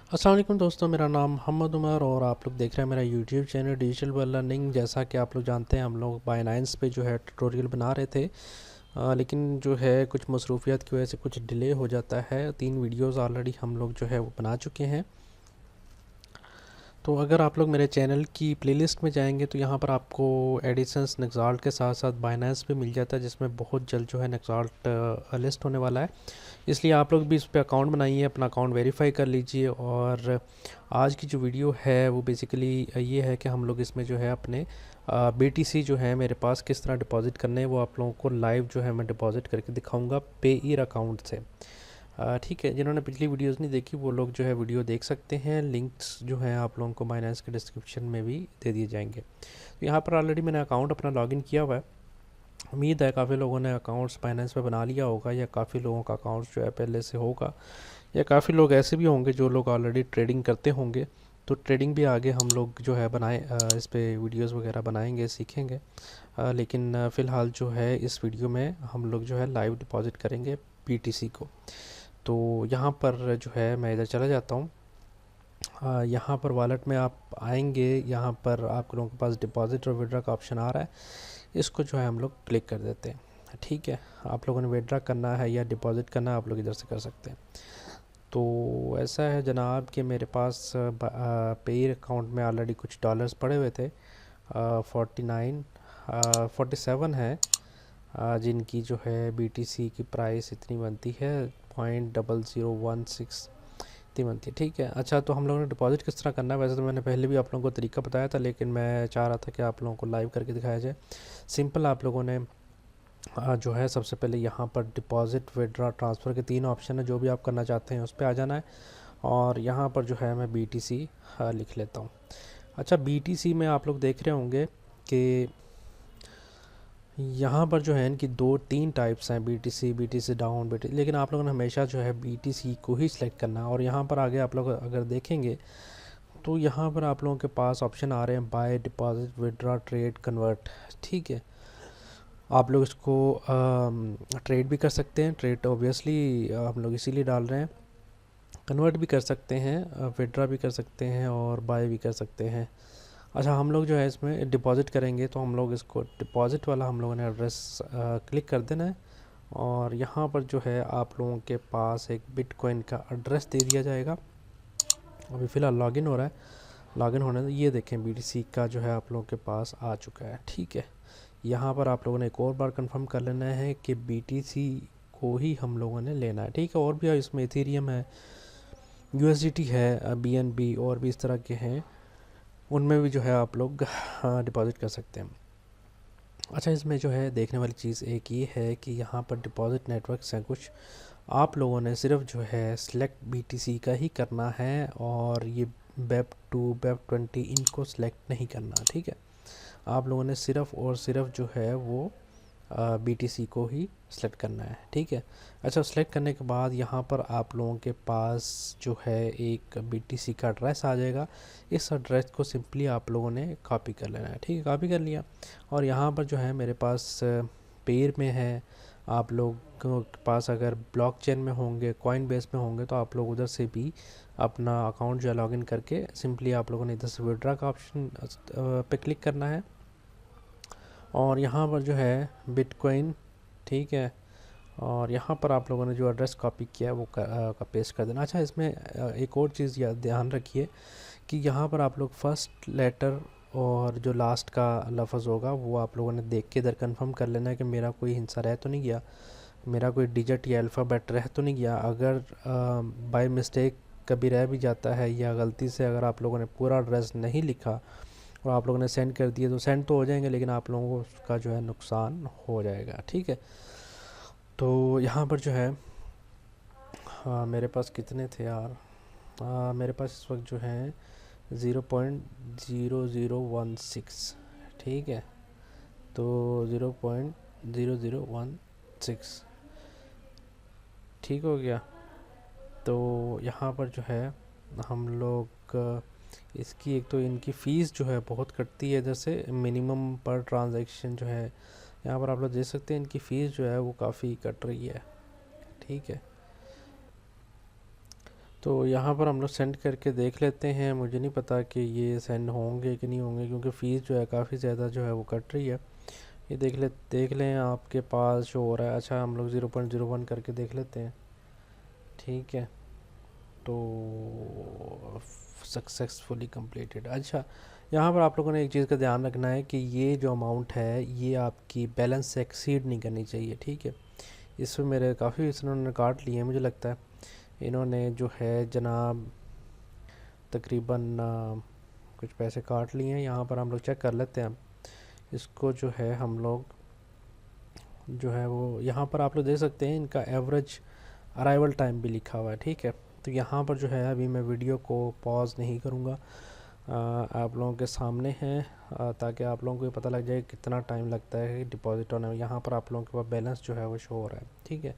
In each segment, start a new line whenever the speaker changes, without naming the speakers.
अस्सलाम वालेकुम दोस्तों, मेरा नाम मोहम्मद उमर और आप लोग देख रहे हैं मेरा YouTube channel digital world learning. जैसा कि आप लोग जानते हैं, हम लोग बाइनांस पे जो है ट्यूटोरियल बना रहे थे, लेकिन जो है कुछ मसरूफियत की वजह से कुछ डिले हो जाता है। 3 वीडियोस ऑलरेडी हम लोग जो है वो बना चुके हैं। तो अगर आप लोग मेरे चैनल की प्लेलिस्ट में जाएंगे तो यहाँ पर आपको एडिसन्स नेक्साल्ट के साथ साथ बाइनांस भी मिल जाता है, जिसमें बहुत जल्द जो है नेक्साल्ट लिस्ट होने वाला है। इसलिए आप लोग भी इस पे अकाउंट बनाइए, अपना अकाउंट वेरीफाई कर लीजिए। और आज की जो वीडियो है वो बेसिकली ये है कि हम लोग इसमें जो है अपने BTC जो है मेरे पास किस तरह डिपॉज़िट करने हैं, वो आप लोगों को लाइव जो है मैं डिपॉज़िट करके दिखाऊंगा पेयर अकाउंट से। ठीक है, जिन्होंने पिछली वीडियोस नहीं देखी वो लोग जो है वीडियो देख सकते हैं। लिंक्स जो हैं आप लोगों को बाइनेंस के डिस्क्रिप्शन में भी दे दिए जाएंगे। तो यहाँ पर ऑलरेडी मैंने अकाउंट अपना लॉगिन किया हुआ है। उम्मीद है काफ़ी लोगों ने अकाउंट्स बाइनेंस पे बना लिया होगा, या काफ़ी लोगों का अकाउंट जो है पहले से होगा, या काफ़ी लोग ऐसे भी होंगे जो लोग ऑलरेडी ट्रेडिंग करते होंगे। तो ट्रेडिंग भी आगे हम लोग जो है बनाए, इस पे वीडियोस वगैरह बनाएंगे, सीखेंगे। लेकिन फ़िलहाल जो है इस वीडियो में हम लोग जो है लाइव डिपॉजिट करेंगे BTC को। तो यहाँ पर जो है मैं इधर चला जाता हूँ। यहाँ पर वॉलेट में आप आएंगे, यहाँ पर आप लोगों के पास डिपॉजिट और विड्रॉ का ऑप्शन आ रहा है। इसको जो है हम लोग क्लिक कर देते हैं। ठीक है, आप लोगों ने विड्रॉ करना है या डिपॉजिट करना है, आप लोग इधर से कर सकते हैं। तो ऐसा है जनाब कि मेरे पास पेयर अकाउंट में ऑलरेडी कुछ डॉलर्स पड़े हुए थे। 49 47 है, जिनकी जो है BTC की प्राइस इतनी बनती है 0.0016 इतनी बनती है। ठीक है, अच्छा तो हम लोगों ने डिपॉजिट किस तरह करना है, वैसे तो मैंने पहले भी आप लोगों को तरीका बताया था, लेकिन मैं चाह रहा था कि आप लोगों को लाइव करके दिखाया जाए। सिंपल, आप लोगों ने जो है सबसे पहले यहाँ पर डिपॉजिट विड्रॉ ट्रांसफ़र के 3 ऑप्शन है, जो भी आप करना चाहते हैं उस पर आ जाना है। और यहाँ पर जो है मैं BTC लिख लेता हूँ। अच्छा, BTC में आप लोग देख रहे होंगे कि यहाँ पर जो है इनकी 2-3 टाइप्स हैं, BTC डाउन, BTC, लेकिन आप लोगों ने हमेशा जो है BTC को ही सिलेक्ट करना है। और यहाँ पर आगे आप लोग अगर देखेंगे तो यहाँ पर आप लोगों के पास ऑप्शन आ रहे हैं buy, deposit, withdraw, trade, convert. ठीक है, आप लोग इसको ट्रेड भी कर सकते हैं, ट्रेड ऑब्वियसली हम लोग इसीलिए डाल रहे हैं। कन्वर्ट भी कर सकते हैं, विड्रॉ भी कर सकते हैं और बाय भी कर सकते हैं। अच्छा, हम लोग जो है इसमें डिपॉजिट करेंगे तो हम लोग इसको डिपॉजिट वाला हम लोगों ने एड्रेस क्लिक कर देना है। और यहाँ पर जो है आप लोगों के पास एक बिटकॉइन का एड्रेस दे दिया जाएगा। अभी फ़िलहाल लॉगिन हो रहा है, लॉगिन होने तो ये देखें BTC का जो है आप लोगों के पास आ चुका है। ठीक है, यहाँ पर आप लोगों ने एक और बार कंफर्म कर लेना है कि BTC को ही हम लोगों ने लेना है। ठीक है, और भी इसमें इथेरियम है, USDT है, BNB और भी इस तरह के हैं, उनमें भी जो है आप लोग डिपॉजिट कर सकते हैं। अच्छा, इसमें जो है देखने वाली चीज़ एक ये है कि यहाँ पर डिपॉजिट नेटवर्क्स हैं कुछ, आप लोगों ने सिर्फ जो है सिलेक्ट BTC का ही करना है, और ये BEP2 BEP20 इनको सिलेक्ट नहीं करना। ठीक है, आप लोगों ने सिर्फ और सिर्फ जो है वो BTC को ही सिलेक्ट करना है। ठीक है, अच्छा, सिलेक्ट करने के बाद यहाँ पर आप लोगों के पास जो है एक BTC का एड्रेस आ जाएगा। इस एड्रेस को सिंपली आप लोगों ने कॉपी कर लेना है। ठीक है, कॉपी कर लिया। और यहाँ पर जो है मेरे पास पेयर में है, आप लोगों के पास अगर ब्लॉकचेन में होंगे, कॉइन बेस में होंगे, तो आप लोग उधर से भी अपना अकाउंट जो है लॉगिन करके सिंपली आप लोगों ने इधर से विड्रॉ का ऑप्शन पे क्लिक करना है। और यहाँ पर जो है बिटकॉइन, ठीक है, और यहाँ पर आप लोगों ने जो एड्रेस कॉपी किया है वो का पेस्ट कर देना। अच्छा, इसमें एक और चीज़ ध्यान रखिए कि यहाँ पर आप लोग फर्स्ट लेटर और जो लास्ट का लफ्ज़ होगा वो आप लोगों ने देख के इधर कंफर्म कर लेना है कि मेरा कोई हिस्सा रह तो नहीं गया, मेरा कोई डिजिट या अल्फ़ाबेट रह तो नहीं गया। अगर बाय मिस्टेक कभी रह भी जाता है, या गलती से अगर आप लोगों ने पूरा एड्रेस नहीं लिखा और आप लोगों ने सेंड कर दिए, तो सेंड तो हो जाएंगे लेकिन आप लोगों को उसका जो है नुकसान हो जाएगा। ठीक है, तो यहाँ पर जो है मेरे पास कितने थे यार, मेरे पास इस वक्त जो है 0.0016। ठीक है, तो 0.0016 ठीक हो गया। तो यहाँ पर जो है हम लोग इसकी एक तो इनकी फ़ीस जो है बहुत कटती है, इधर से मिनिमम पर ट्रांजैक्शन जो है यहाँ पर आप लोग देख सकते हैं, इनकी फ़ीस जो है वो काफ़ी कट रही है। ठीक है, तो यहाँ पर हम लोग सेंड करके देख लेते हैं। मुझे नहीं पता कि ये सेंड होंगे कि नहीं होंगे, क्योंकि फ़ीस जो है काफ़ी ज़्यादा जो है वो कट रही है। ये देख लें आपके पास शो हो रहा है। अच्छा, हम लोग 0.01 करके देख लेते हैं। ठीक है, तो सक्सेसफुली कंप्लीटेड। अच्छा, यहाँ पर आप लोगों ने एक चीज़ का ध्यान रखना है कि ये जो अमाउंट है ये आपकी बैलेंस से एक्सीड नहीं करनी चाहिए। ठीक है, इसमें मेरे काफ़ी इन्होंने काट लिए हैं। मुझे लगता है इन्होंने जो है जनाब तकरीबन कुछ पैसे काट लिए हैं। यहाँ पर हम लोग चेक कर लेते हैं। इसको जो है हम लोग जो है वो यहाँ पर आप लोग देख सकते हैं, इनका एवरेज अराइवल टाइम भी लिखा हुआ है। ठीक है, तो यहाँ पर जो है अभी मैं वीडियो को पॉज नहीं करूँगा, आप लोगों के सामने हैं, ताकि आप लोगों को ये पता लग जाए कितना टाइम लगता है डिपॉजिट होने में। यहाँ पर आप लोगों के पास बैलेंस जो है वो शो हो रहा है। ठीक है,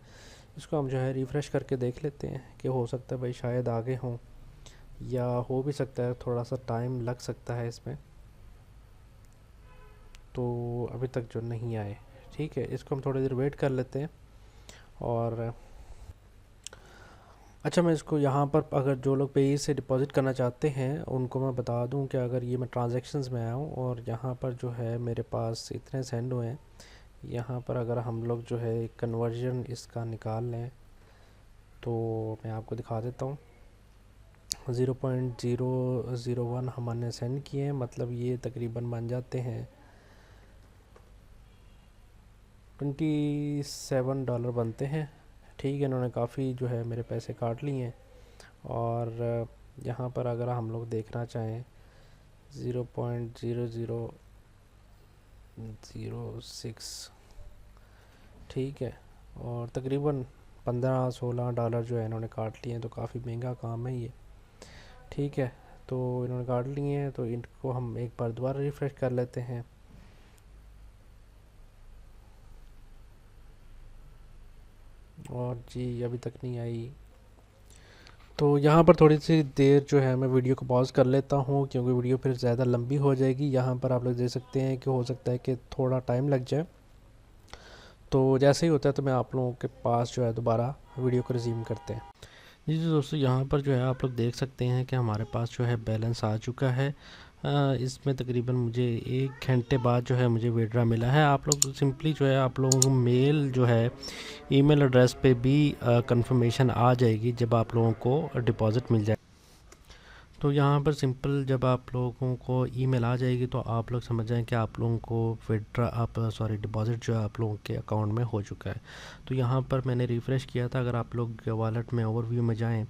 इसको हम जो है रिफ़्रेश करके देख लेते हैं कि हो सकता है भाई शायद आगे हों, या हो भी सकता है थोड़ा सा टाइम लग सकता है इसमें, तो अभी तक जो नहीं आए। ठीक है, इसको हम थोड़ी देर वेट कर लेते हैं। और अच्छा, मैं इसको यहाँ पर अगर जो लोग पे से डिपॉज़िट करना चाहते हैं उनको मैं बता दूँ कि अगर ये मैं ट्रांजैक्शंस में आया हूँ और यहाँ पर जो है मेरे पास इतने सेंड हुए हैं, यहाँ पर अगर हम लोग जो है कन्वर्जन इसका निकाल लें तो मैं आपको दिखा देता हूँ। 0.001 हमने सेंड किए हैं, मतलब ये तकरीबन बन जाते हैं $27 बनते हैं। ठीक है, इन्होंने काफ़ी जो है मेरे पैसे काट लिए हैं। और यहाँ पर अगर हम लोग देखना चाहें 0.0006, ठीक है, और तकरीबन $15-16 जो है इन्होंने काट लिए हैं। तो काफ़ी महंगा काम है ये। ठीक है, तो इन्होंने काट लिए हैं, तो इनको हम एक बार दोबारा रिफ़्रेश कर लेते हैं। और जी अभी तक नहीं आई। तो यहाँ पर थोड़ी सी देर जो है मैं वीडियो को पॉज कर लेता हूँ, क्योंकि वीडियो फिर ज़्यादा लंबी हो जाएगी। यहाँ पर आप लोग देख सकते हैं कि हो सकता है कि थोड़ा टाइम लग जाए। तो जैसे ही होता है तो मैं आप लोगों के पास जो है दोबारा वीडियो को रिज़्यूम करते हैं। जी जी दोस्तों, यहाँ पर जो है आप लोग देख सकते हैं कि हमारे पास जो है बैलेंस आ चुका है। इसमें तकरीबन मुझे 1 घंटे बाद जो है मुझे विड्रा मिला है। आप लोग सिंपली जो है आप लोगों को मेल जो है ईमेल एड्रेस पे भी कंफर्मेशन आ जाएगी जब आप लोगों को डिपॉज़िट मिल जाए। तो यहाँ पर सिंपल जब आप लोगों को ईमेल आ जाएगी तो आप लोग समझ जाएं कि आप लोगों को विड्रा डिपॉज़िट जो है आप लोगों के अकाउंट में हो चुका है। तो यहाँ पर मैंने रिफ़्रेश किया था। अगर आप लोग वॉलेट में ओवरव्यू में जाएं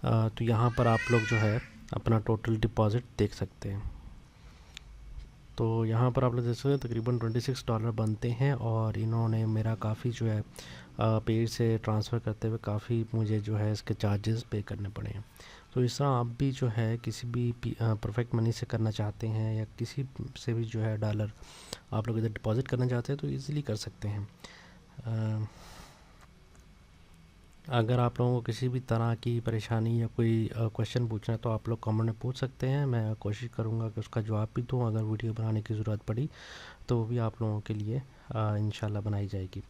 तो यहाँ पर आप लोग जो है अपना टोटल डिपॉज़िट देख सकते हैं। तो यहाँ पर आप लोग देख सकते हैं तकरीबन $26 बनते हैं, और इन्होंने मेरा काफ़ी जो है पेज से ट्रांसफ़र करते हुए काफ़ी मुझे जो है इसके चार्जेस पे करने पड़े हैं। तो इस तरह आप भी जो है किसी भी परफेक्ट मनी से करना चाहते हैं, या किसी से भी जो है डॉलर आप लोग इधर डिपॉज़िट करना चाहते हैं तो ईज़िली कर सकते हैं। अगर आप लोगों को किसी भी तरह की परेशानी या कोई क्वेश्चन पूछना है तो आप लोग कमेंट में पूछ सकते हैं। मैं कोशिश करूँगा कि उसका जवाब भी दूँ। अगर वीडियो बनाने की ज़रूरत पड़ी तो वो भी आप लोगों के लिए इंशाल्लाह बनाई जाएगी।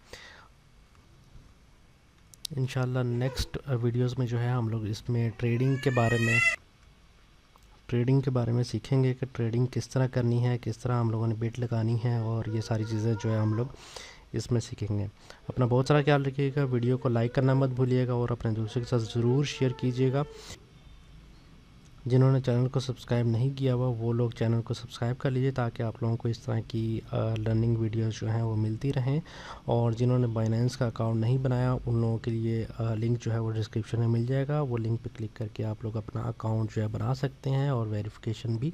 इंशाल्लाह नेक्स्ट वीडियोस में जो है हम लोग इसमें ट्रेडिंग के बारे में सीखेंगे कि ट्रेडिंग किस तरह करनी है, किस तरह हम लोगों ने बेट लगानी है, और ये सारी चीज़ें जो है हम लोग इसमें सीखेंगे। अपना बहुत सारा ख्याल रखिएगा, वीडियो को लाइक करना मत भूलिएगा, और अपने दोस्तों के साथ ज़रूर शेयर कीजिएगा। जिन्होंने चैनल को सब्सक्राइब नहीं किया हुआ वो लोग चैनल को सब्सक्राइब कर लीजिए, ताकि आप लोगों को इस तरह की लर्निंग वीडियोस जो हैं वो मिलती रहें। और जिन्होंने बाइनेंस का अकाउंट नहीं बनाया उन लोगों के लिए लिंक जो है वो डिस्क्रिप्शन में मिल जाएगा। वो लिंक पे क्लिक करके आप लोग अपना अकाउंट जो है बना सकते हैं, और वेरिफिकेशन भी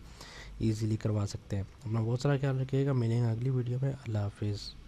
ईज़िली करवा सकते हैं। अपना बहुत सारा ख्याल रखिएगा। मिलेंगे अगली वीडियो में। अल्लाह हाफिज़।